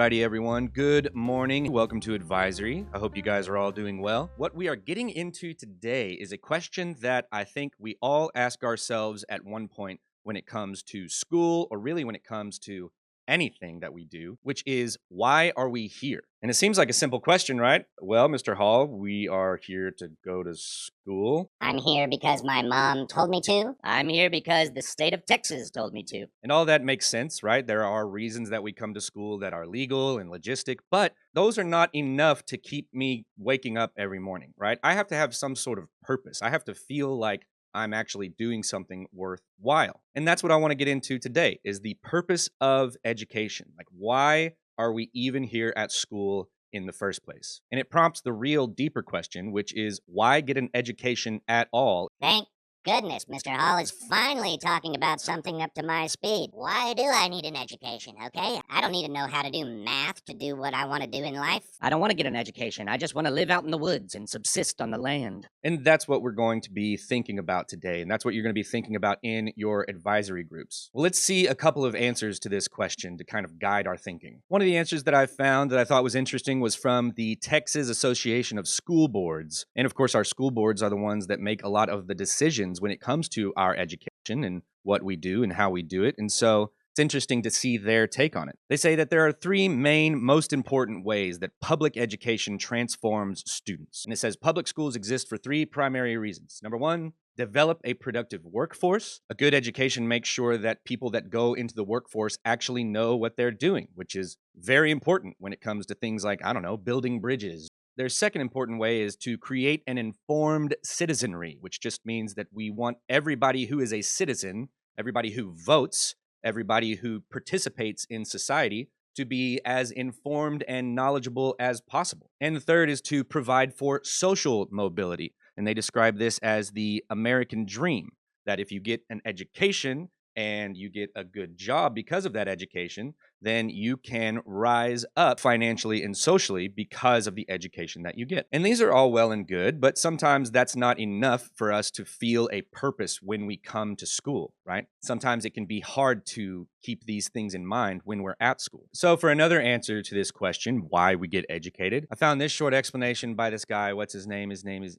Alrighty, everyone. Good morning. Welcome to Advisory. I hope you guys are all doing well. What we are getting into today is a question that I think we all ask ourselves at one point when it comes to school, or really when it comes to anything that we do, which is, why are we here? And it seems like a simple question, right? Well, Mr. Hall, we are here to go to school. I'm here because my mom told me to. I'm here because the state of Texas told me to. And all that makes sense, right? There are reasons that we come to school that are legal and logistic, but those are not enough to keep me waking up every morning, right? I have to have some sort of purpose. I have to feel like I'm actually doing something worthwhile. And that's what I want to get into today, is the purpose of education. Like, why are we even here at school in the first place? And it prompts the real deeper question, which is, why get an education at all? Thank goodness Mr. Hall is finally talking about something up to my speed. Why do I need an education, okay? I don't need to know how to do math to do what I want to do in life. I don't want to get an education. I just want to live out in the woods and subsist on the land. And that's what we're going to be thinking about today. And that's what you're going to be thinking about in your advisory groups. Well, let's see a couple of answers to this question to kind of guide our thinking. One of the answers that I found that I thought was interesting was from the Texas Association of School Boards. And of course, our school boards are the ones that make a lot of the decisions when it comes to our education and what we do and how we do it. And so it's interesting to see their take on it. They say that there are three main, most important ways that public education transforms students. And it says public schools exist for three primary reasons. Number one, develop a productive workforce. A good education makes sure that people that go into the workforce actually know what they're doing, which is very important when it comes to things like, building bridges. Their second important way is to create an informed citizenry, which just means that we want everybody who is a citizen, everybody who votes, everybody who participates in society to be as informed and knowledgeable as possible. And the third is to provide for social mobility. And they describe this as the American dream, that if you get an education and you get a good job because of that education, then you can rise up financially and socially because of the education that you get. And these are all well and good, but sometimes that's not enough for us to feel a purpose when we come to school, right? Sometimes it can be hard to keep these things in mind when we're at school. So for another answer to this question, why we get educated, I found this short explanation by this guy. What's his name? His name is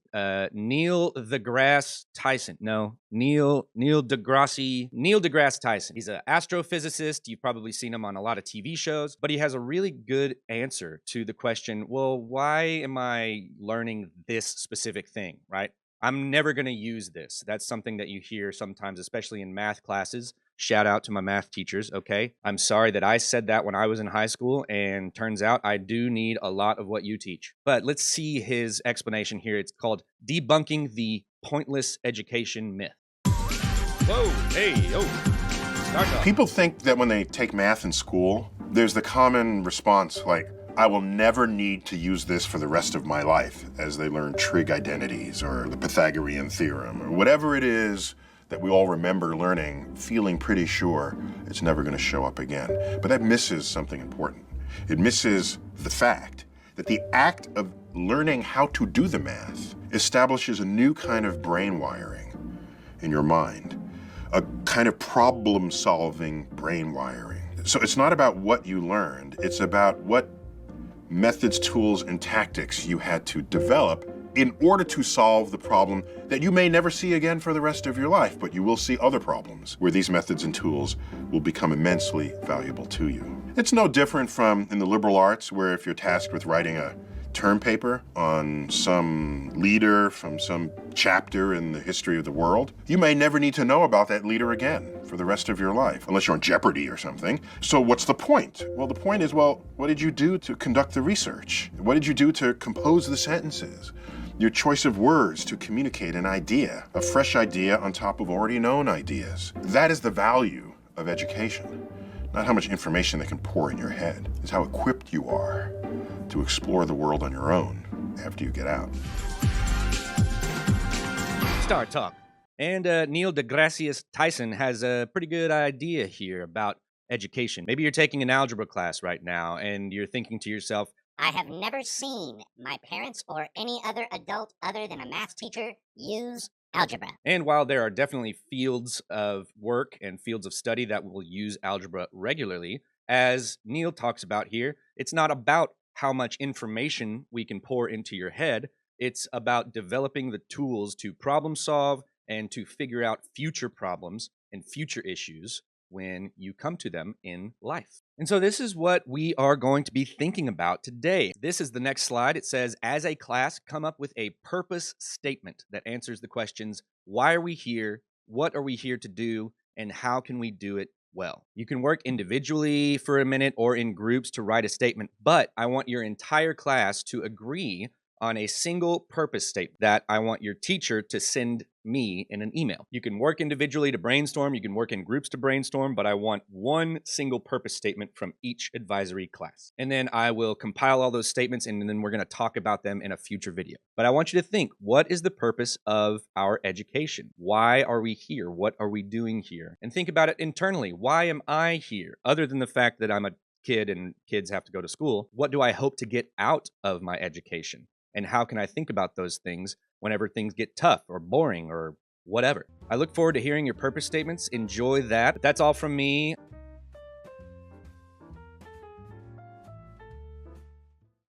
Neil deGrasse Tyson. No, Neil deGrasse Tyson. He's an astrophysicist. You've probably seen him on a lot of TV shows, but he has a really good answer to the question, well, why am I learning this specific thing, right? I'm never going to use this. That's something that you hear sometimes, especially in math classes. Shout out to my math teachers, okay? I'm sorry that I said that when I was in high school, and turns out I do need a lot of what you teach. But let's see his explanation here. It's called Debunking the Pointless Education Myth. Whoa, hey, yo. People think that when they take math in school, there's the common response like, I will never need to use this for the rest of my life, as they learn trig identities or the Pythagorean theorem or whatever it is that we all remember learning, feeling pretty sure it's never going to show up again. But that misses something important. It misses the fact that the act of learning how to do the math establishes a new kind of brain wiring in your mind, a kind of problem-solving brain wiring. So it's not about what you learned, it's about what methods, tools, and tactics you had to develop in order to solve the problem that you may never see again for the rest of your life, but you will see other problems where these methods and tools will become immensely valuable to you. It's no different from in the liberal arts, where if you're tasked with writing a term paper on some leader from some chapter in the history of the world, you may never need to know about that leader again for the rest of your life, unless you're on Jeopardy or something. So what's the point? Well, the point is, what did you do to conduct the research? What did you do to compose the sentences? Your choice of words to communicate an idea, a fresh idea on top of already known ideas. That is the value of education. Not how much information they can pour in your head. It's how equipped you are to explore the world on your own after you get out. Star Talk. And Neil deGrasse Tyson has a pretty good idea here about education. Maybe you're taking an algebra class right now and you're thinking to yourself, I have never seen my parents or any other adult other than a math teacher use algebra. And while there are definitely fields of work and fields of study that will use algebra regularly, as Neil talks about here, it's not about how much information we can pour into your head. It's about developing the tools to problem solve and to figure out future problems and future issues when you come to them in life. And so this is what we are going to be thinking about today. This is the next slide. It says, as a class, come up with a purpose statement that answers the questions, why are we here? What are we here to do? And how can we do it well? You can work individually for a minute or in groups to write a statement, but I want your entire class to agree on a single purpose statement that I want your teacher to send me in an email. You can work individually to brainstorm, you can work in groups to brainstorm, but I want one single purpose statement from each advisory class. And then I will compile all those statements and then we're going to talk about them in a future video. But I want you to think, what is the purpose of our education? Why are we here? What are we doing here? And think about it internally. Why am I here? Other than the fact that I'm a kid and kids have to go to school, what do I hope to get out of my education? And how can I think about those things whenever things get tough or boring or whatever? I look forward to hearing your purpose statements. Enjoy that. But that's all from me.